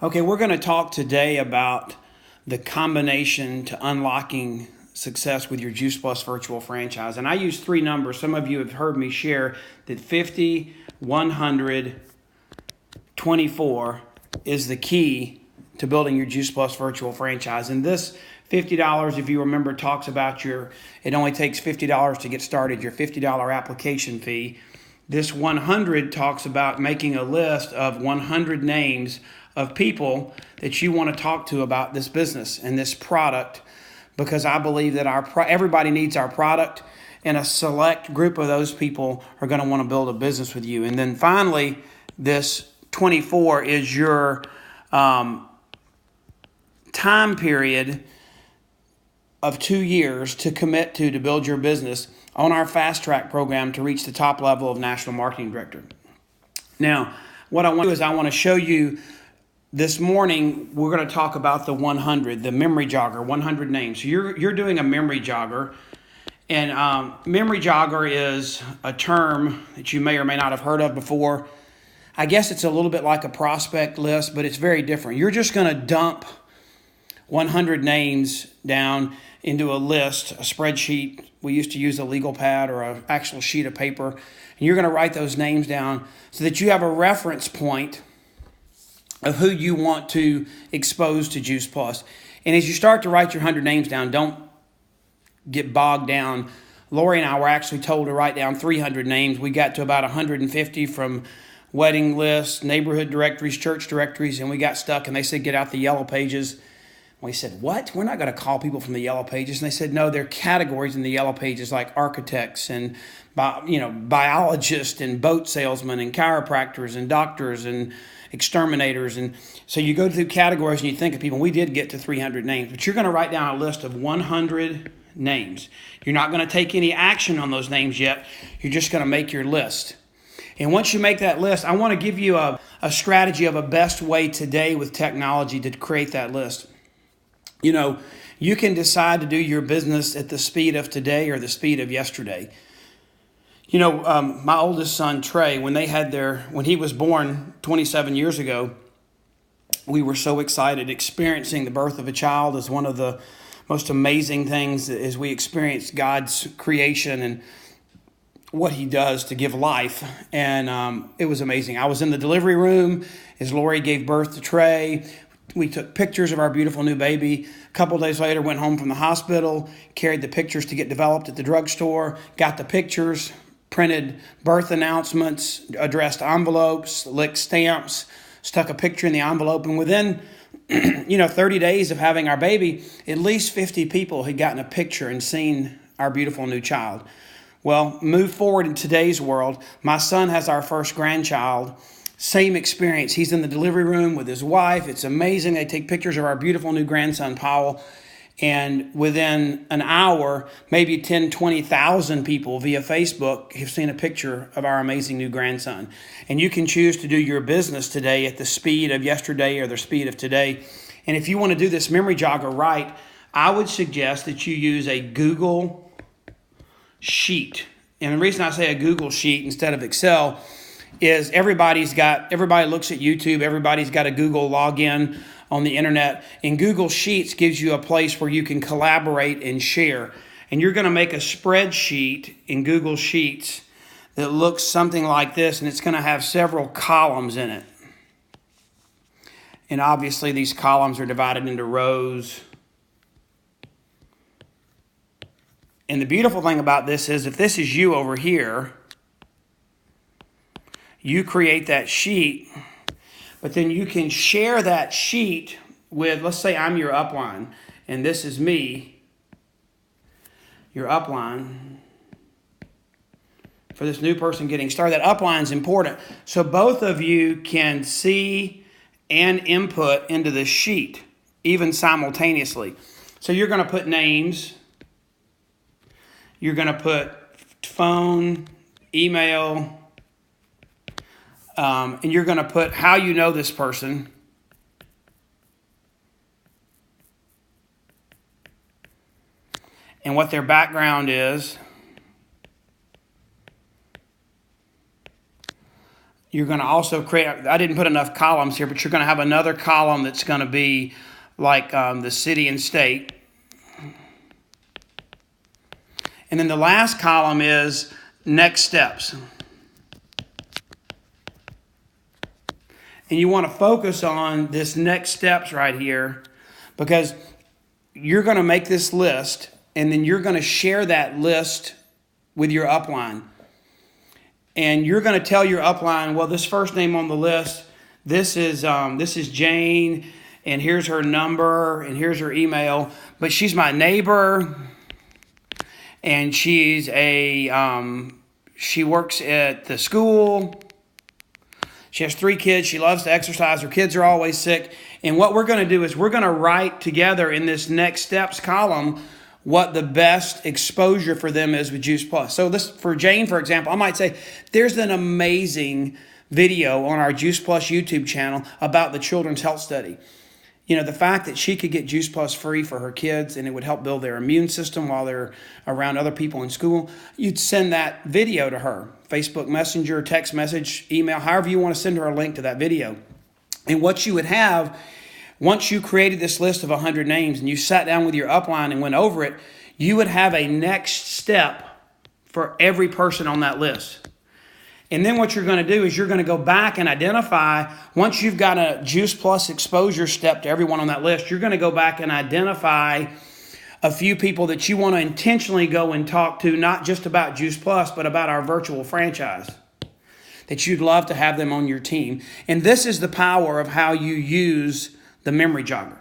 Okay, we're going to talk today about the combination to unlocking success with your Juice Plus virtual franchise. And I use three numbers. Some of you have heard me share that 50, 100, 24 is the key to building your Juice Plus virtual franchise. And this $50, if you remember, talks about it only takes $50 to get started, your $50 application fee. This 100 talks about making a list of 100 names of people that you want to talk to about this business and this product, because I believe that everybody needs our product, and a select group of those people are going to want to build a business with you. And then finally, this 24 is your time period of 2 years to commit to build your business on our fast track program to reach the top level of national marketing director. Now, what I want to do is I want to show you this morning. We're going to talk about the 100, the memory jogger, 100 names. So you're doing a memory jogger, and memory jogger is a term that you may or may not have heard of before. I guess it's a little bit like a prospect list, but it's very different. You're just going to dump 100 names down into a list, a spreadsheet. We used to use a legal pad or an actual sheet of paper. And you're going to write those names down so that you have a reference point of who you want to expose to Juice Plus. And as you start to write your 100 names down, don't get bogged down. Lori and I were actually told to write down 300 names. We got to about 150 from wedding lists, neighborhood directories, church directories, and we got stuck, and they said, get out the yellow pages. We said, what? We're not going to call people from the yellow pages. And they said, no, there are categories in the yellow pages like architects and biologists and boat salesmen and chiropractors and doctors and exterminators. And so you go through categories and you think of people. We did get to 300 names, but you're going to write down a list of 100 names. You're not going to take any action on those names yet. You're just going to make your list. And once you make that list, I want to give you a strategy of a best way today with technology to create that list. You know, you can decide to do your business at the speed of today or the speed of yesterday. You know, my oldest son, Trey, when he was born 27 years ago, we were so excited. Experiencing the birth of a child is one of the most amazing things as we experience God's creation and what he does to give life. And it was amazing. I was in the delivery room as Lori gave birth to Trey. We took pictures of our beautiful new baby. A couple days later, went home from the hospital, carried the pictures to get developed at the drugstore, got the pictures, printed birth announcements, addressed envelopes, licked stamps, stuck a picture in the envelope. And within 30 days of having our baby, at least 50 people had gotten a picture and seen our beautiful new child. Well, move forward in today's world. My son has our first grandchild. Same experience. He's in the delivery room with his wife. It's amazing. They take pictures of our beautiful new grandson, Powell. And within an hour, maybe 10, 20,000 people via Facebook have seen a picture of our amazing new grandson. And you can choose to do your business today at the speed of yesterday or the speed of today. And if you want to do this memory jogger right, I would suggest that you use a Google Sheet. And the reason I say a Google Sheet instead of Excel is everybody looks at YouTube, everybody's got a Google login on the internet, and Google Sheets gives you a place where you can collaborate and share. And you're going to make a spreadsheet in Google Sheets that looks something like this, and it's going to have several columns in it. And obviously these columns are divided into rows. And the beautiful thing about this is if this is you over here, you create that sheet, but then you can share that sheet with, let's say I'm your upline, and this is me, your upline, for this new person getting started. That upline is important. So both of you can see and input into this sheet, even simultaneously. So you're going to put names, you're going to put phone, email, and you're going to put how you know this person. And what their background is. You're going to also create, I didn't put enough columns here, but you're going to have another column that's going to be like the city and state. And then the last column is next steps. And you want to focus on this next steps right here, because you're going to make this list and then you're going to share that list with your upline. And you're going to tell your upline, well, this first name on the list, this is Jane, and here's her number, and here's her email, but she's my neighbor, and she's she works at the school. She has 3 kids. She loves to exercise. Her kids are always sick. And what we're going to do is we're going to write together in this next steps column what the best exposure for them is with Juice Plus. So this, for Jane, for example, I might say, there's an amazing video on our Juice Plus YouTube channel about the Children's Health Study. You know, the fact that she could get Juice Plus free for her kids and it would help build their immune system while they're around other people in school, you'd send that video to her. Facebook Messenger, text message, email, however you want to send her a link to that video. And what you would have, once you created this list of 100 names and you sat down with your upline and went over it, you would have a next step for every person on that list. And then what you're going to do is you're going to go back and identify, once you've got a Juice Plus exposure step to everyone on that list, you're going to go back and identify a few people that you want to intentionally go and talk to, not just about Juice Plus, but about our virtual franchise, that you'd love to have them on your team. And this is the power of how you use the memory jogger.